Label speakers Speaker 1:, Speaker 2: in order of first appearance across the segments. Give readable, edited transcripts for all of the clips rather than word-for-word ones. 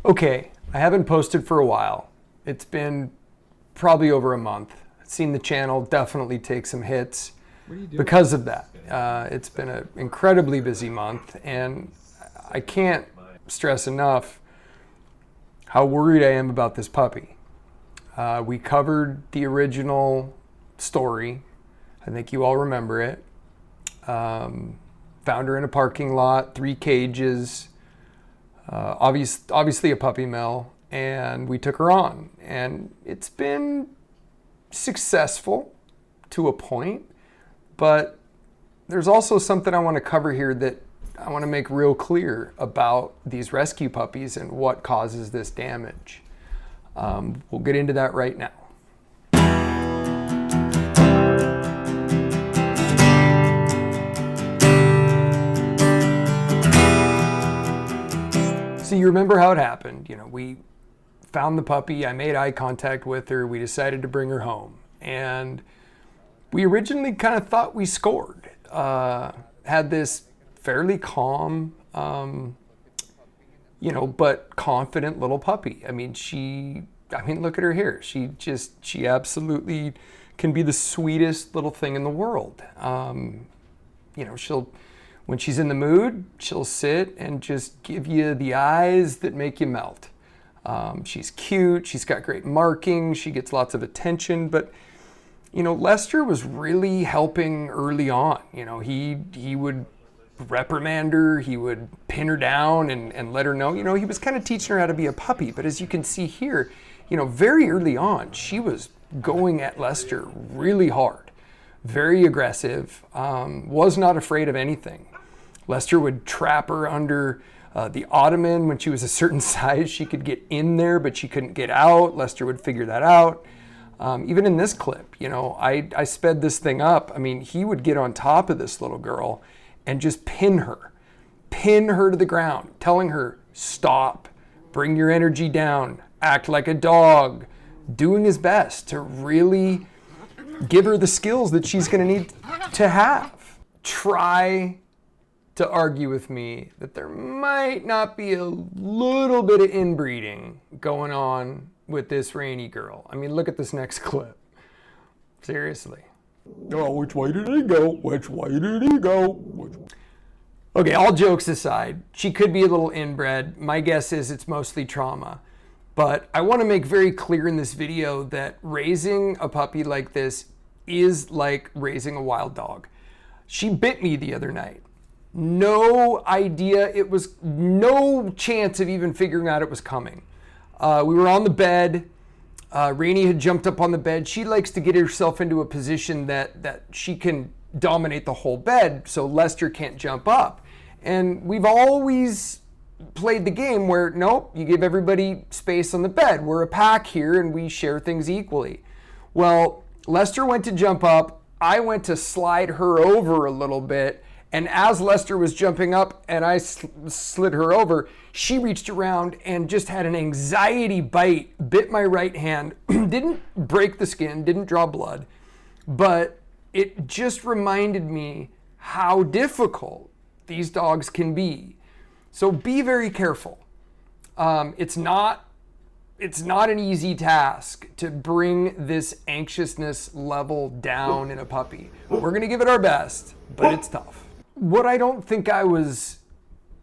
Speaker 1: Okay, I haven't posted for a while. It's been probably over a month. I've seen the channel definitely take some hits because of that. It's been an incredibly busy month, and I can't stress enough how worried I am about this puppy. We covered the original story. I think you all remember it. Found her in a parking lot, 3 cages, obviously a puppy mill, and we took her on. And it's been successful to a point, but there's also something I want to cover here that I want to make real clear about these rescue puppies and what causes this damage. We'll get into that right now. So you remember how it happened. You know, we found the puppy, I made eye contact with her, we decided to bring her home. And we originally kind of thought we scored. Had this fairly calm, but confident little puppy. I mean, look at her here. She absolutely can be the sweetest little thing in the world. When she's in the mood, she'll sit and just give you the eyes that make you melt. She's cute, she's got great marking, she gets lots of attention, but Lester was really helping early on. He would reprimand her, he would pin her down and let her know, he was kind of teaching her how to be a puppy. But as you can see here, very early on, she was going at Lester really hard, very aggressive, was not afraid of anything. Lester would trap her under the ottoman. When she was a certain size, she could get in there, but she couldn't get out. Lester would figure that out. Even in this clip, I sped this thing up. I mean, he would get on top of this little girl and just pin her to the ground, telling her, stop, bring your energy down, act like a dog, doing his best to really give her the skills that she's going to need to have. Try to argue with me that there might not be a little bit of inbreeding going on with this Rainy girl. I mean, look at this next clip. Seriously. Oh, which way did he go? Which way did he go? Okay, all jokes aside, she could be a little inbred. My guess is it's mostly trauma. But I want to make very clear in this video that raising a puppy like this is like raising a wild dog. She bit me the other night. No idea, it was no chance of even figuring out it was coming. We were on the bed. Rainy had jumped up on the bed. She likes to get herself into a position that she can dominate the whole bed so Lester can't jump up. And we've always played the game where, nope, you give everybody space on the bed. We're a pack here and we share things equally. Well, Lester went to jump up. I went to slide her over a little bit. And as Lester was jumping up and I slid her over, she reached around and just had an anxiety bite, bit my right hand, didn't break the skin, didn't draw blood, but it just reminded me how difficult these dogs can be. So be very careful. It's not an easy task to bring this anxiousness level down in a puppy. We're gonna give it our best, but it's tough. What I don't think I was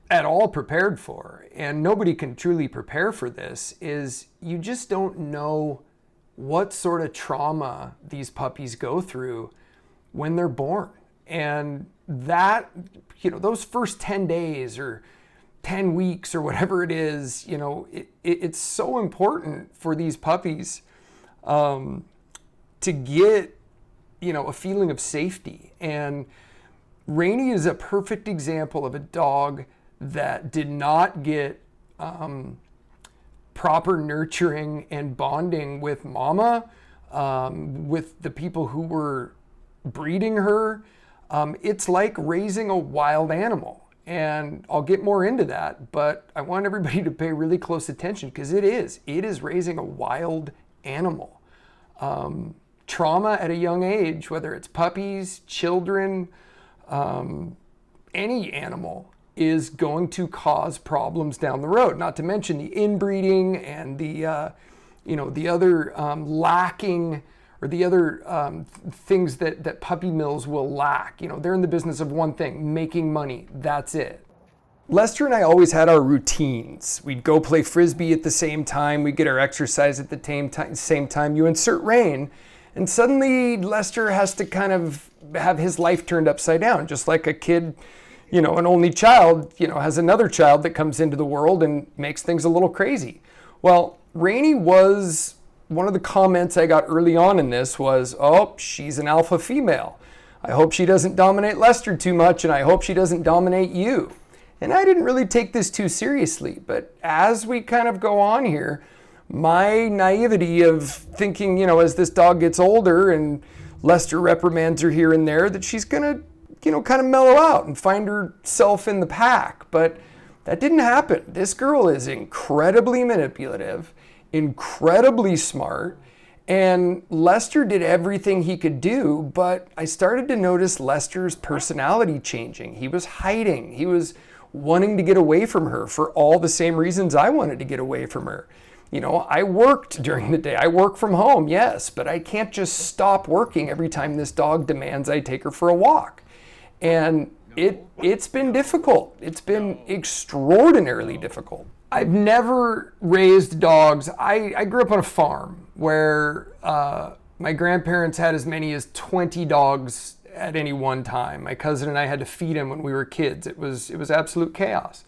Speaker 1: at all prepared for, and nobody can truly prepare for this, is you just don't know what sort of trauma these puppies go through when they're born. And that, those first 10 days or 10 weeks or whatever it is, it's so important for these puppies to get, a feeling of safety. And Rainy is a perfect example of a dog that did not get proper nurturing and bonding with mama, with the people who were breeding her. It's like raising a wild animal. And I'll get more into that, but I want everybody to pay really close attention because it is raising a wild animal. Trauma at a young age, whether it's puppies, children, any animal, is going to cause problems down the road. Not to mention the inbreeding and the other lacking, or the other things that puppy mills will lack. They're in the business of one thing: making money. That's it. Lester and I always had our routines. We'd go play Frisbee at the same time. We'd get our exercise at the same time. You insert Rain, and suddenly Lester has to kind of have his life turned upside down, just like a kid, an only child, has another child that comes into the world and makes things a little crazy. Well, Rainey was, one of the comments I got early on in this was, oh, she's an alpha female. I hope she doesn't dominate Lester too much, and I hope she doesn't dominate you. And I didn't really take this too seriously, but as we kind of go on here, my naivety of thinking, as this dog gets older and Lester reprimands her here and there, that she's gonna, kind of mellow out and find herself in the pack. But that didn't happen. This girl is incredibly manipulative, incredibly smart, and Lester did everything he could do, but I started to notice Lester's personality changing. He was hiding. He was wanting to get away from her for all the same reasons I wanted to get away from her. I worked during the day. I work from home, yes, but I can't just stop working every time this dog demands I take her for a walk. And it's been difficult. It's been extraordinarily difficult. I've never raised dogs. I grew up on a farm where my grandparents had as many as 20 dogs at any one time. My cousin and I had to feed him when we were kids. It was absolute chaos.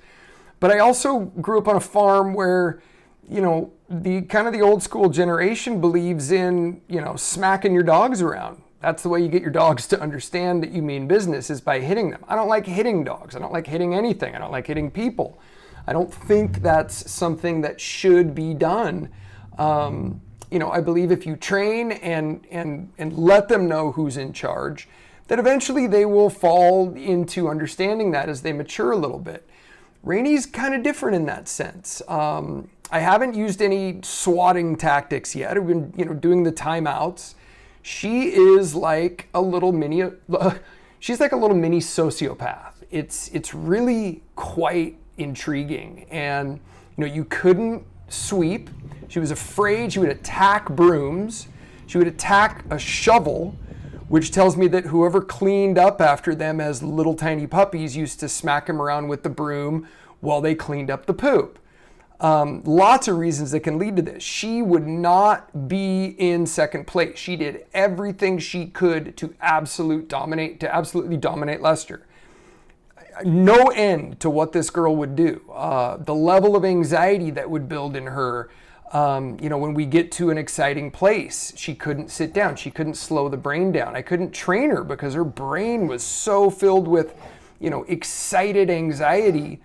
Speaker 1: But I also grew up on a farm where, the kind of the old school generation believes in, smacking your dogs around. That's the way you get your dogs to understand that you mean business, is by hitting them. I don't like hitting dogs. I don't like hitting anything. I don't like hitting people. I don't think that's something that should be done. I believe if you train and let them know who's in charge, that eventually they will fall into understanding that as they mature a little bit. Rainey's kind of different in that sense. I haven't used any swatting tactics yet. I've been, doing the timeouts. She is like a little mini, she's like a little mini sociopath. It's really quite intriguing. And, you couldn't sweep. She was afraid. She would attack brooms. She would attack a shovel, which tells me that whoever cleaned up after them as little tiny puppies used to smack them around with the broom while they cleaned up the poop. Lots of reasons that can lead to this. She would not be in second place. She did everything she could to absolutely dominate Lester. No end to what this girl would do. The level of anxiety that would build in her. When we get to an exciting place, she couldn't sit down. She couldn't slow the brain down. I couldn't train her because her brain was so filled with, excited anxiety,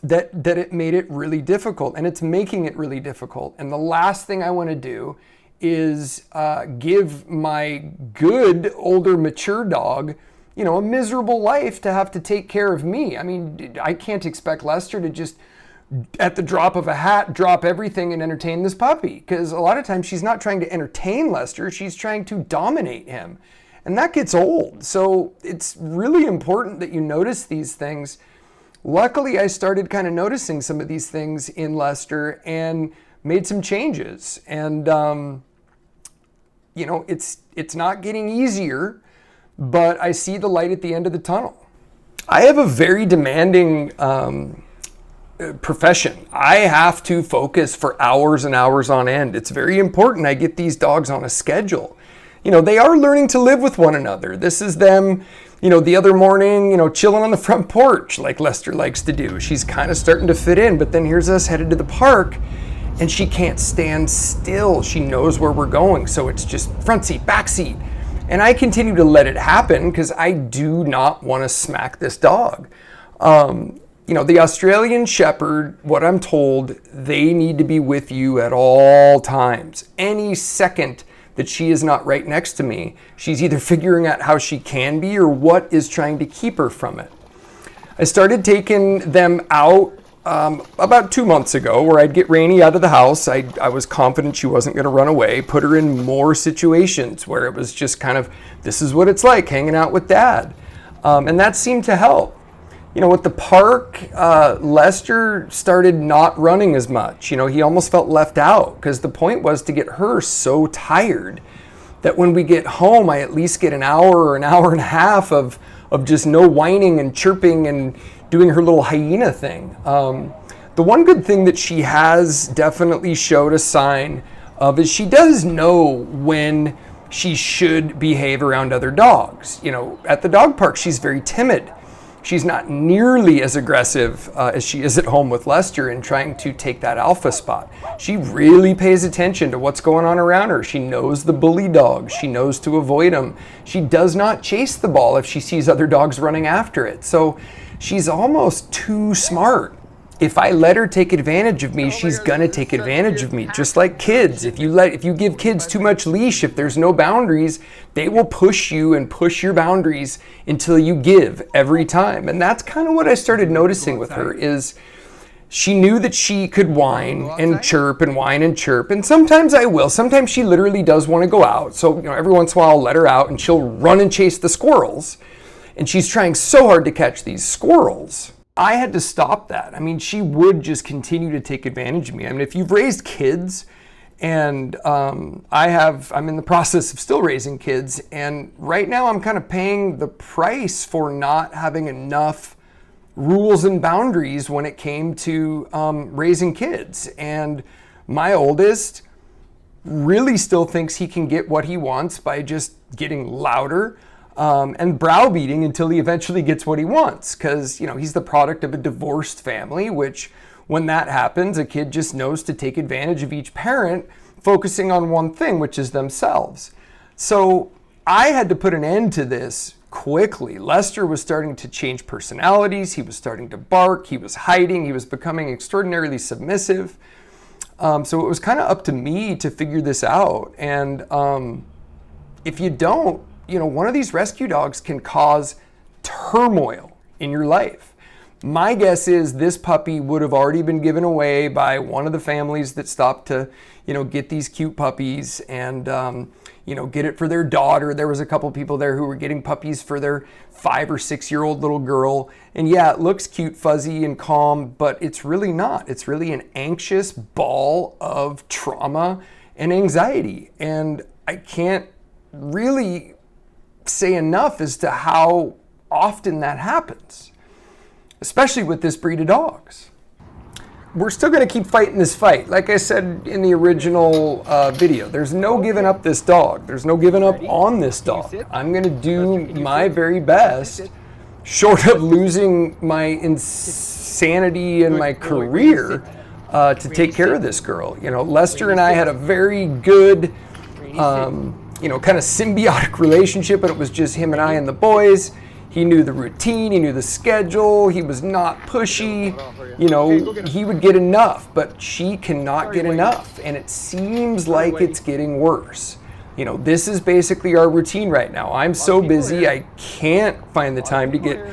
Speaker 1: that it made it really difficult, and it's making it really difficult. And the last thing I want to do is give my good, older, mature dog, a miserable life to have to take care of me. I mean, I can't expect Lester to just, at the drop of a hat, drop everything and entertain this puppy, because a lot of times she's not trying to entertain Lester, she's trying to dominate him. And that gets old. So it's really important that you notice these things. Luckily, I started kind of noticing some of these things in Lester and made some changes. And, it's not getting easier, but I see the light at the end of the tunnel. I have a very demanding profession. I have to focus for hours and hours on end. It's very important I get these dogs on a schedule. They are learning to live with one another. This is them, the other morning, chilling on the front porch like Lester likes to do. She's kind of starting to fit in, but then here's us headed to the park and she can't stand still. She knows where we're going, so it's just front seat, back seat. And I continue to let it happen because I do not want to smack this dog. The Australian Shepherd, what I'm told, they need to be with you at all times. Any second that she is not right next to me, she's either figuring out how she can be or what is trying to keep her from it. I started taking them out about 2 months ago, where I'd get Rainey out of the house. I was confident she wasn't going to run away, put her in more situations where it was just kind of, this is what it's like hanging out with Dad. And that seemed to help. at the park, Lester started not running as much. He almost felt left out because the point was to get her so tired that when we get home, I at least get an hour or an hour and a half of just no whining and chirping and doing her little hyena thing. The one good thing that she has definitely showed a sign of is she does know when she should behave around other dogs. At the dog park, she's very timid. She's not nearly as aggressive as she is at home with Lester in trying to take that alpha spot. She really pays attention to what's going on around her. She knows the bully dogs. She knows to avoid them. She does not chase the ball if she sees other dogs running after it. So she's almost too smart. If I let her take advantage of me, she's gonna take advantage of me. Just like kids, if you give kids too much leash, if there's no boundaries, they will push you and push your boundaries until you give every time. And that's kind of what I started noticing with her is she knew that she could whine and chirp and whine and chirp. And sometimes I will. Sometimes she literally does want to go out. So, every once in a while I'll let her out and she'll run and chase the squirrels. And she's trying so hard to catch these squirrels. I had to stop that. She would just continue to take advantage of me. If you've raised kids, and I'm in the process of still raising kids, and right now I'm kind of paying the price for not having enough rules and boundaries when it came to raising kids. And my oldest really still thinks he can get what he wants by just getting louder and browbeating until he eventually gets what he wants. Because, he's the product of a divorced family, which when that happens, a kid just knows to take advantage of each parent, focusing on one thing, which is themselves. So I had to put an end to this quickly. Lester was starting to change personalities. He was starting to bark. He was hiding. He was becoming extraordinarily submissive. So it was kind of up to me to figure this out. And if you don't, one of these rescue dogs can cause turmoil in your life. My guess is this puppy would have already been given away by one of the families that stopped to, get these cute puppies and, get it for their daughter. There was a couple people there who were getting puppies for their 5 or 6 year old little girl. And yeah, it looks cute, fuzzy, and calm, but it's really not. It's really an anxious ball of trauma and anxiety. And I can't really say enough as to how often that happens, especially with this breed of dogs. We're still going to keep fighting this fight. Like I said in the original video, there's no giving up this dog. There's no giving up on this dog. I'm going to do my very best, short of losing my insanity and my career, to take care of this girl. Lester and I had a very good kind of symbiotic relationship, and it was just him and I and the boys. He knew the routine, he knew the schedule, he was not pushy, he would get enough, but she cannot get enough, and it seems like it's getting worse. This is basically our routine right now. I'm so busy, I can't find the time to get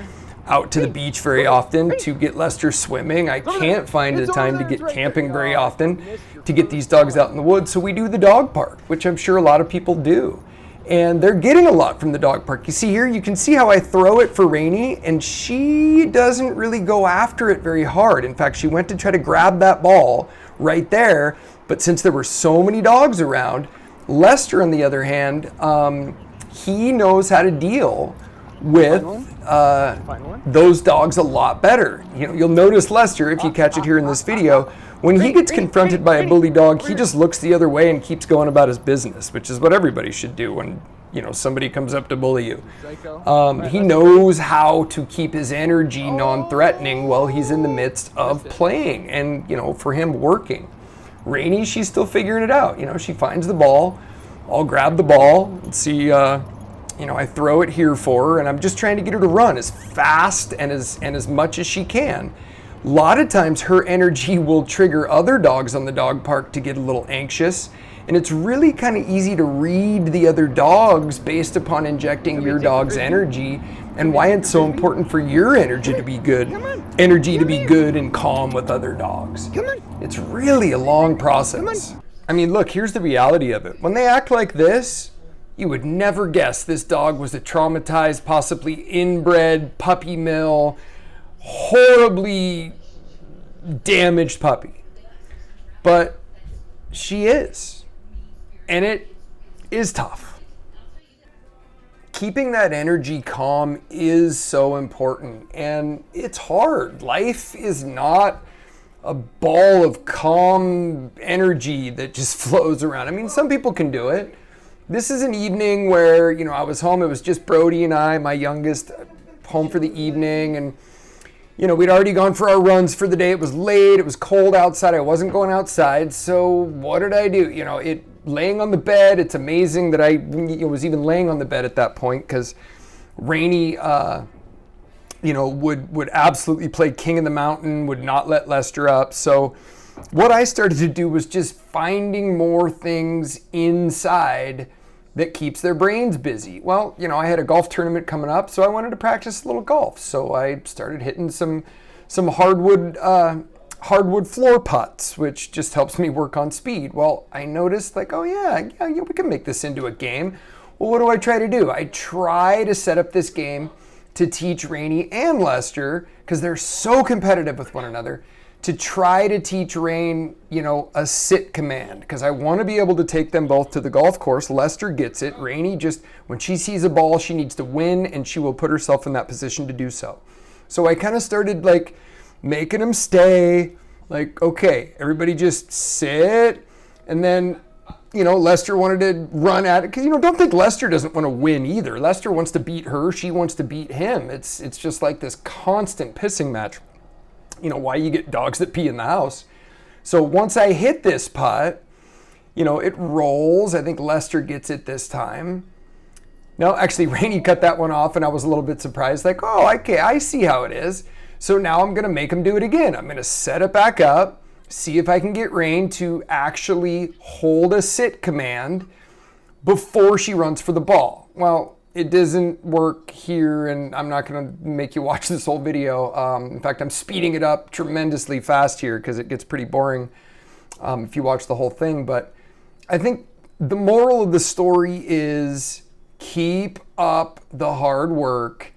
Speaker 1: out to the beach very often, to get Lester swimming. I can't find the time to get camping very often, to get these dogs out in the woods. So we do the dog park, which I'm sure a lot of people do. And they're getting a lot from the dog park. You see here, you can see how I throw it for Rainey, and she doesn't really go after it very hard. In fact, she went to try to grab that ball right there, but since there were so many dogs around, Lester, on the other hand, he knows how to deal with those dogs a lot better. You'll notice Lester, if you catch it here in this video, when he gets confronted by a bully dog, he just looks the other way and keeps going about his business, which is what everybody should do when somebody comes up to bully you. He knows how to keep his energy non-threatening while he's in the midst of playing and for him working. Rainey, she's still figuring it out. She finds the ball. I'll grab the ball and see. I throw it here for her, and I'm just trying to get her to run as fast and as much as she can. A lot of times her energy will trigger other dogs on the dog park to get a little anxious, and it's really kind of easy to read the other dogs based upon injecting your dog's energy and why it's so important for your energy to be good, and calm with other dogs. It's really a long process. Look, here's the reality of it. When they act like this, you would never guess this dog was a traumatized, possibly inbred, puppy mill, horribly damaged puppy. But she is. And it is tough. Keeping that energy calm is so important. And it's hard. Life is not a ball of calm energy that just flows around. I mean, some people can do it. This is an evening where, I was home. It was just Brody and I, my youngest, home for the evening. And, we'd already gone for our runs for the day. It was late. It was cold outside. I wasn't going outside. So what did I do? Laying on the bed. It's amazing that I was even laying on the bed at that point, because Rainey, would absolutely play king of the mountain, would not let Lester up. So what I started to do was just finding more things inside that keeps their brains busy. Well, I had a golf tournament coming up, so I wanted to practice a little golf. So I started hitting some hardwood floor putts, which just helps me work on speed. Well, I noticed we can make this into a game. Well, what do I try to do? I try to set up this game to teach Rainey and Lester, because they're so competitive with one another, to try to teach Rain, a sit command, because I want to be able to take them both to the golf course. Lester gets it. Rainey just, when she sees a ball, she needs to win, and she will put herself in that position to do so. So I kind of started making them stay, okay, everybody just sit, and then, Lester wanted to run at it, because, don't think Lester doesn't want to win either. Lester wants to beat her. She wants to beat him. It's just like this constant pissing match. Why you get dogs that pee in the house. So once I hit this putt, it rolls. I think Lester gets it this time. No, actually, Rainey cut that one off, and I was a little bit surprised. Okay, I see how it is. So now I'm going to make him do it again. I'm going to set it back up, see if I can get Rain to actually hold a sit command before she runs for the ball. Well, it doesn't work here, and I'm not going to make you watch this whole video. In fact, I'm speeding it up tremendously fast here because it gets pretty boring if you watch the whole thing. But I think the moral of the story is keep up the hard work.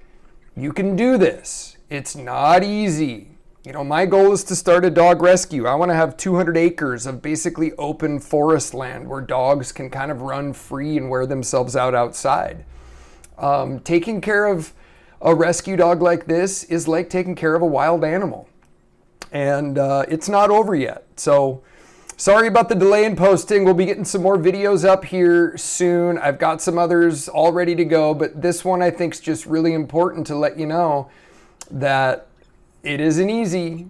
Speaker 1: You can do this. It's not easy. My goal is to start a dog rescue. I want to have 200 acres of basically open forest land where dogs can kind of run free and wear themselves out outside. Taking care of a rescue dog like this is like taking care of a wild animal. And it's not over yet. So sorry about the delay in posting. We'll be getting some more videos up here soon. I've got some others all ready to go, but this one I think is just really important to let you know that it isn't easy.